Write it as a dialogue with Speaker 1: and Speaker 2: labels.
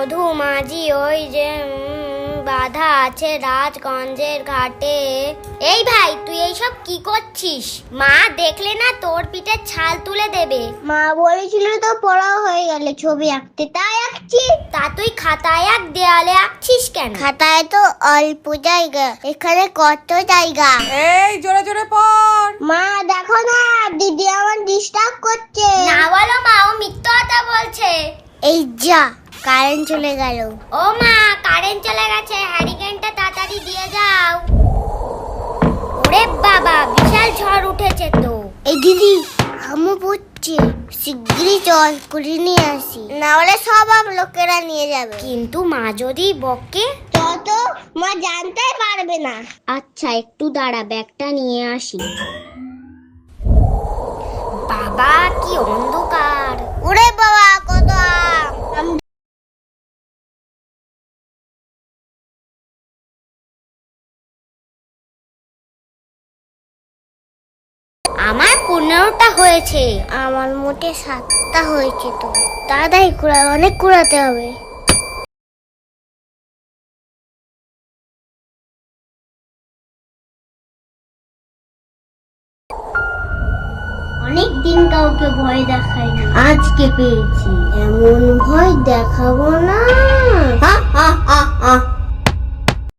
Speaker 1: বধূ মাঝি ওই যে বাধা আছে রাজগঞ্জের ঘাটে। এই ভাই, তুই এইসব কি করছিস? মা দেখলে না তোর পিঠে ছাল তুলে দেবে।
Speaker 2: মা বলেছিল তো পড়া হয়ে গেলে ছবি আঁকতে, তাই আঁকছি।
Speaker 1: তা তুই খাতায় আঁক, দেয়ালে আঁকছিস কেন?
Speaker 2: খাতায় তো অল্প জায়গা, এখানে কত জায়গা।
Speaker 3: এই জোরে জোরে পড়।
Speaker 2: মা দেখো না, দিদি আমার ডিস্টার্ব করছে।
Speaker 1: না বলো মা, ও মিথ্যা কথা বলছে।
Speaker 2: এই যা, কারেন্ট চলে গেল।
Speaker 1: ও মা, কারেন্ট চলে গেছে, হ্যারিকেনটা তাড়াতাড়ি দিয়ে যাও। ওরে বাবা, বিশাল ঝড় উঠেছে তো।
Speaker 2: এই দিদি, হামু পড়ছে, শিগগিরই চল করে নিয়ে আসি, না হলে সব লোকেরা নিয়ে যাবে।
Speaker 1: কিন্তু মা যদি বকে?
Speaker 2: তত মা জানতেই পারবে না।
Speaker 1: আচ্ছা, একটু দাঁড়া, ব্যাগটা নিয়ে আসি। বাবা, কি অন্ধকার!
Speaker 2: ওরে বাবা, কত আম।
Speaker 1: আমার 15টা হয়েছে।
Speaker 2: আমার মোটে 7টা হয়েছে তো। দাদাই কুড়া, অনেক কুড়াতে হবে।
Speaker 1: অনেক দিন কাউকে ভয় দেখাইনি,
Speaker 2: আজকে পেয়েছি। এমন ভয় দেখাবো না।